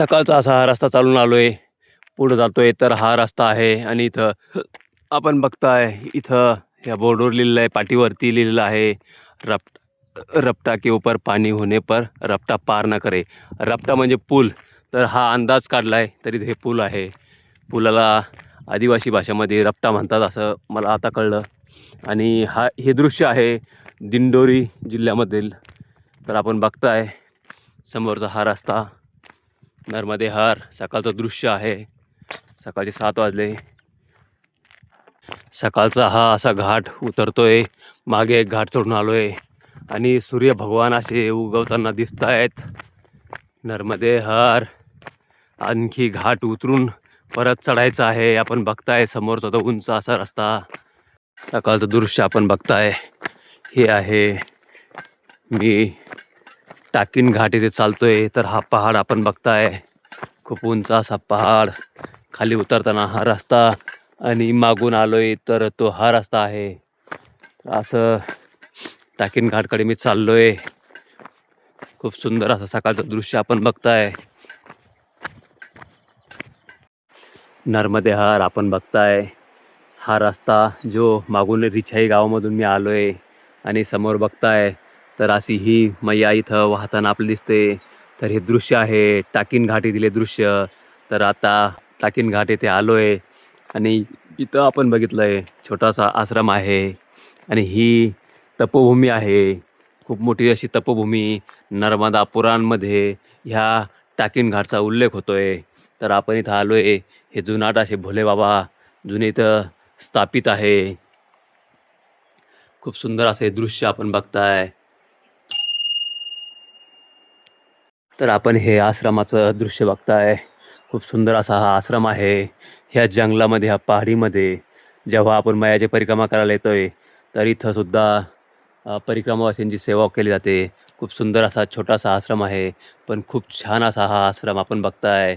सकाळचा असा हा रस्ता चालून आलोय. पुढे जातोय तर हा रस्ता आहे आणि इथं आपण बघताय इथं या बोर्डवर लिहिलेलं आहे, पाटीवरती लिहिलेलं आहे रपटा के ऊपर पाणी होने पर रपटा पार न करे. रपटा म्हणजे पूल. तर हा अंदाज काढलाय तरी हे पूल आहे. पुलाला आदिवासी भाषेमध्ये रपटा म्हणतात असं मला आता कळलं. आणि हे दृश्य आहे दिंडोरी जिल्ह्यामधील. तर आपण बघताय समोरचा हा रस्ता नर्मदे हार. सकाळचं दृश्य आहे. सकाळचे 7 वाजले. सकाळचा हा असा घाट उतरतोय. मागे एक घाट चढून आलोय आणि सूर्य भगवान असे उगवताना दिसत आहेत. नर्मदे हार. आणखी घाट उतरून परत चढायचं आहे. आपण बघताय समोरचा तो उंच असा रस्ता. सकाळचं दृश्य आपण बघताय हे आहे. मी टाकीन घाट इथे चालतोय तर हा पहाड आपण बघताय. खूप उंच असा पहाड. खाली उतरताना हा रस्ता आणि मागून आलोय तर तो हा रस्ता आहे. असं टाकीन घाटकडे मी चाललोय. खूप सुंदर असं सकाळचं दृश्य आपण बघताय. नर्मदे हार आपण बघताय. हा रस्ता जो मागून रिछाई गावामधून मी आलोय आणि समोर बघताय तर अशी ही मैया इथं वाहताना आपलं दिसते. तर हे दृश्य आहे टाकीन घाट येथील दृश्य. तर आता टाकीन घाट येथे आलोय आणि इथं आपण बघितलंय छोटासा आश्रम आहे आणि ही तपोभूमी आहे. खूप मोठी अशी तपोभूमी. नर्मदा पुराणमध्ये ह्या टाकीन घाटचा उल्लेख होतोय. तर आपण इथं आलोय. हे जुनाट असे भोले बाबा जुने इथं स्थापित आहे. खूप सुंदर असे दृश्य आपण बघताय. तर आपण हे आश्रमाचं दृश्य बघताय. खूप सुंदर असा हा आश्रम आहे. ह्या जंगलामध्ये ह्या पहाडीमध्ये जेव्हा आपण मायाची परिक्रमा करायला येतोय तर इथं सुद्धा परिक्रमावासींची सेवा केली जाते. खूप सुंदर असा छोटासा आश्रम आहे. पण खूप छान असा हा आश्रम आपण बघताय.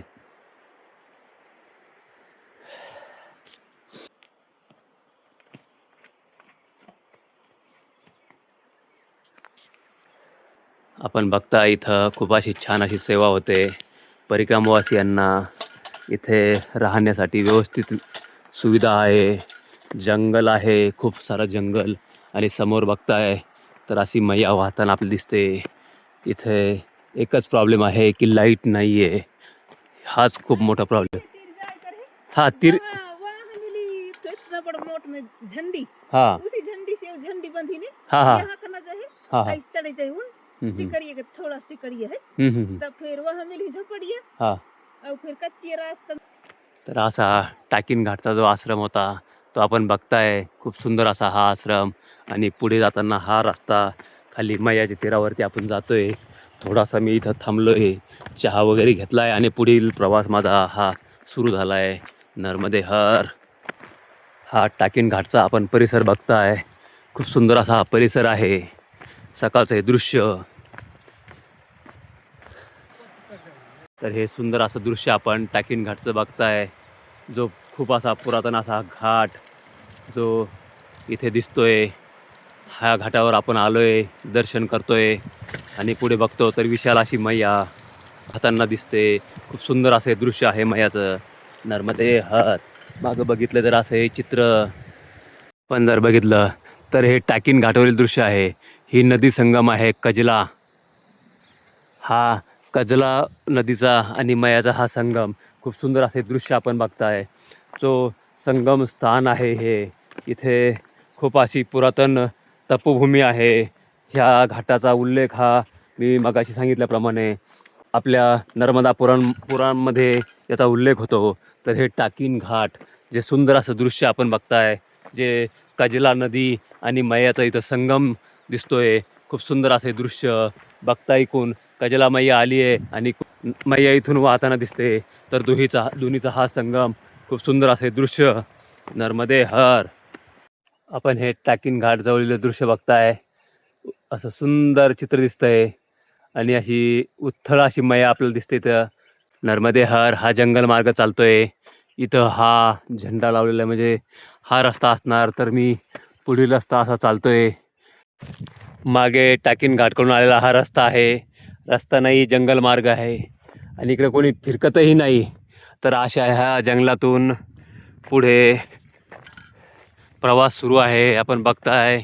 आपण बघता इथं खूप अशी छान अशी सेवा होते. परिक्रमावासियांना इथे राहण्यासाठी व्यवस्थित सुविधा आहे. जंगल आहे. खूप सारं जंगल आणि समोर बघताय तर अशी मैया वाहताना आपली दिसते. इथे एकच प्रॉब्लेम आहे की लाईट नाही आहे. हाच खूप मोठा प्रॉब्लेम. हाँ तीर मोट में झंडी हाँ उसी झंडी से वो झंडी बंधी ने हाँ हाँ यहाँ करना चाहिए हाँ हाँ ऐसे चढ़े चाहिए हम्म, टिकरिए के थोड़ा टिकरिए है तब फिर वहाँ मिली झोपड़िए हाँ. और फिर कच्ची रास्ता. तर असा टाकीन घाटचा जो आश्रम होता तो आपण बघताय. खूप सुंदर असा हा आश्रम आणि पुढे जाताना हा रस्ता. खाली मैयाच्या तीरावरती आपण जातोय. थोडासा मी इथं थांबलोय. चहा वगैरे घेतलाय आणि पुढील प्रवास माझा हा सुरू झाला आहे. नर्मदे हर. हा टाकीन घाटचा आपण परिसर बघताय. खूप सुंदर असा हा परिसर आहे. सकाळचं हे दृश्य. तर हे सुंदर असं दृश्य आपण टाकीन घाटचं बघताय. जो खूप असा पुरातन असा घाट जो इथे दिसतोय. ह्या घाटावर आपण आलोय. दर्शन करतोय आणि पुढे बघतो तर विशाल अशी मैया वाहताना दिसते. खूप सुंदर असं दृश्य आहे मैयाचं. नर्मदे हर. मागं बघितलं तर असं हे चित्र पण जर बघितलं तर हे टाकीन घाटावरील दृश्य आहे. ही नदी संगम आहे कजला. हा कजला नदीचा आणि मैयाचा हा संगम. खूप सुंदर असे दृश्य आपण बघताय. जो संगम स्थान आहे हे. इथे खूप अशी पुरातन तपोभूमी आहे. ह्या घाटाचा उल्लेख हा मी मगाशी सांगितल्याप्रमाणे आपल्या नर्मदा पुराणमध्ये याचा उल्लेख होतो. तर हे टाकीन घाट जे सुंदर असं दृश्य आपण बघताय. जे कजला नदी आणि मैयाचा इथं संगम दिसतोय. खूप सुंदर असे दृश्य बघता. ऐकून कजला मैया आली आहे आणि मैया इथून वाहताना दिसते. तर दोन्हीचा हा संगम. खूप सुंदर असे दृश्य. नर्मदे हर. आपण हे टाकीन घाट जवळील दृश्य बघताय. असं सुंदर चित्र दिसतंय आणि अशी उथळ अशी मैया आपल्याला दिसते. इथं नर्मदे हर हा जंगल मार्ग चालतोय. इथं हा झेंडा लावलेला म्हणजे हा रस्ता असणार. तर मी पुढील रस्ता असा चालतोय. मागे टाकीन घाटकडून आलेला हा रस्ता आहे. रस्ता नाही जंगल मार्ग आहे आणि इकडे कोणी फिरकतही नाही. तर अशा ह्या जंगलातून पुढे प्रवास सुरू आहे. आपण बघताय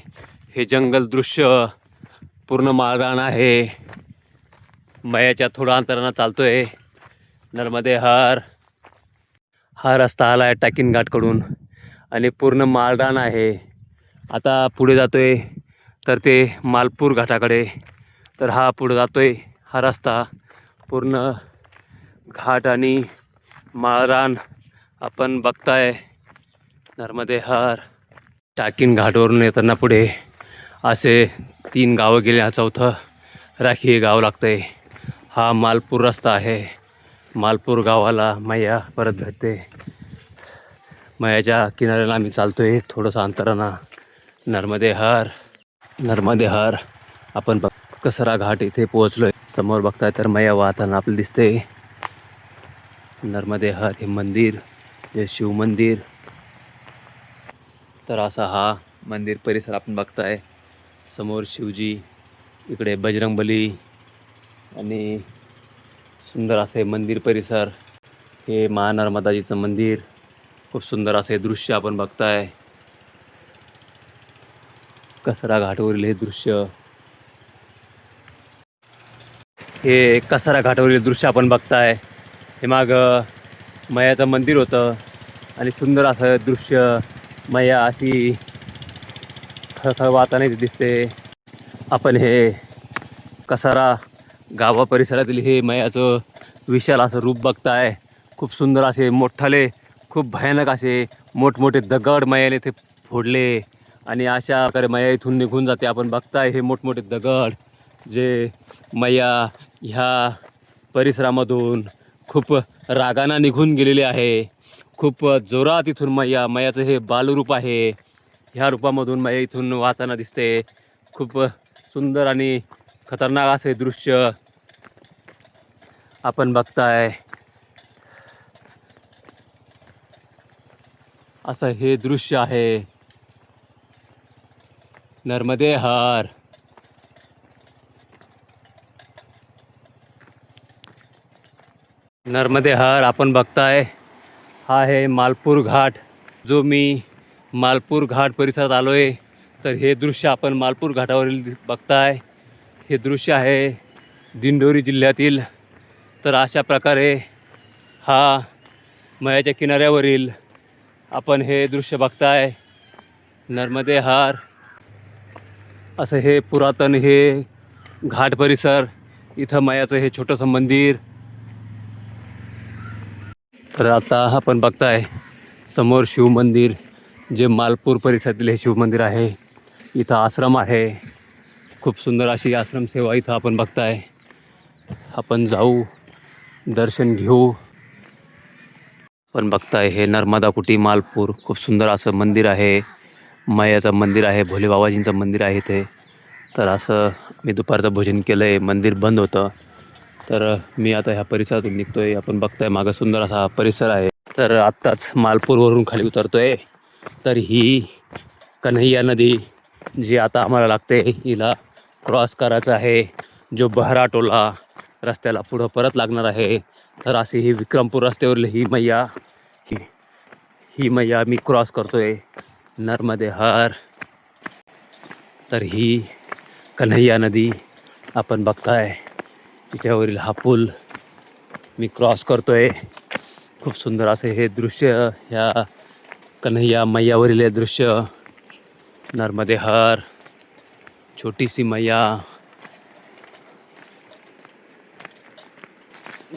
हे जंगल दृश्य पूर्ण माळरान आहे. मयाच्या थोडं अंतरानं चालतोय. नर्मदे हर हा रस्ता आला आहे टाकिन घाटकडून आणि पूर्ण माळरान आहे. आता पुढे जातोय तर ते मालपूर घाटाकडे. तर हा पुढे जातोय हा रस्ता पूर्ण घाट आणि माळरान आपण बघताय. नर्मदे हर टाकिन घाटवरून येताना पुढे असे 3 गावं गेले. हा चौथं राखी हे गाव लागतंय. हा मालपूर रस्ता आहे. मालपूर गावाला मैया परत भेटते. मैयाच्या किनाऱ्याला आम्ही चालतोय थोडंसं अंतरानं. नर्मदे हर आपण कसरा घाट इथे पोहोचलोय. समोर बघताय तर मैया वाहताना आपलं दिसते. नर्मदे हर हे मंदिर जे शिव मंदिर. तर असा हा मंदिर परिसर आपण बघताय. समोर शिवजी, इकडे बजरंगबली आणि सुंदर असे मंदिर परिसर. हे महानर्मदाजीचं मंदिर. खूप सुंदर असे दृश्य आपण बघताय. कसरा घाटावरील हे दृश्य. हे कसरा घाटावरील दृश्य आपण बघताय. हे माग मैयाचं मंदिर होतं आणि सुंदर असं दृश्य. मैया अशी खळखळ वाहताना दिसते. आपण हे कसारा गावा परिसरातील हे मैयाचं विशाल असं रूप बघताय. खूप सुंदर असे मोठाले, खूप भयानक असे मोठमोठे दगड मैयाने ते फोडले आणि अशा प्रकारे मैया इथून निघून जाते. आपण बघताय हे मोठमोठे दगड जे मैया ह्या परिसरामधून खूप रागानं निघून गेलेले आहे. खूप जोरात इथून मैयाचं हे बालरूप आहे. ह्या रूपामधून मैया इथून वाहताना दिसते. खूप सुंदर आणि खतरनाक असे दृश्य आपण बघताय. असं हे दृश्य आहे. नर्मदे हर. नर्मदे हर आपण बघताय. हा आहे मालपूर घाट. जो मी मालपूर घाट परिसरात आलो आहे. तर हे दृश्य आपण मालपूर घाटावरील बघताय. हे दृश्य आहे दिंडोरी जिल्ह्यातील. तर अशा प्रकारे हा मैयाच्या किनाऱ्यावरील आपण हे दृश्य बघताय. नर्मदे हर असं हे पुरातन हे घाट परिसर. इथं मैयाचं हे छोटंसं मंदिर. तर आता आपण बघताय समोर शिव मंदिर जे मालपूर परिसरातील हे शिव मंदिर आहे. इथं आश्रम आहे. खूप सुंदर अशी आश्रम सेवा इथं आपण बघताय. आपण जाऊ दर्शन घेऊ. आपण बघताय हे नर्मदा कुटी मालपूर. खूप सुंदर असं मंदिर आहे. मैयाचं मंदिर आहे. भोले बाबाजींचं मंदिर आहे इथे. तर असं मी दुपारचं भोजन केलं आहे. मंदिर बंद होतं. तर मी आता ह्या परिसरातून निघतोय. आपण बघताय मागं सुंदर असा परिसर आहे. तर आत्ताच मालपूरवरून खाली उतरतोय. तर ही कन्हैया नदी जी आता आम्हाला लागते हिला क्रॉस करायचं आहे. जो बहराटोला रस्त्याला पुढं परत लागणार आहे. तर अशी ही विक्रमपूर रस्त्यावरील ही मैया मी क्रॉस करतोय. नर्मदे हर. तर ही कन्हैया नदी आपण बघताय. तिच्यावरील हा पूल मी क्रॉस करतोय. खूप सुंदर असे हे दृश्य ह्या कन्हैया मैयावरील हे दृश्य. नर्मदे हर. छोटीशी मैया.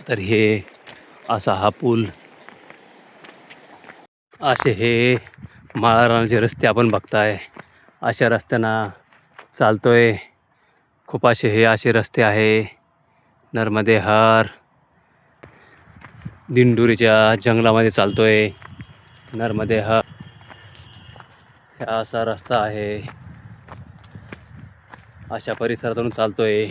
तर हे असा हा पूल. असे हे माळरानाचे रस्ते आपण बघताय. अशा रस्त्यांना चालतोय. खूप असे रस्ते आहे. नर्मदे हर. दिंडोरीच्या जंगलामध्ये चालतोय. नर्मदे हर. हा असा रस्ता आहे. अशा परिसरातून चालतोय.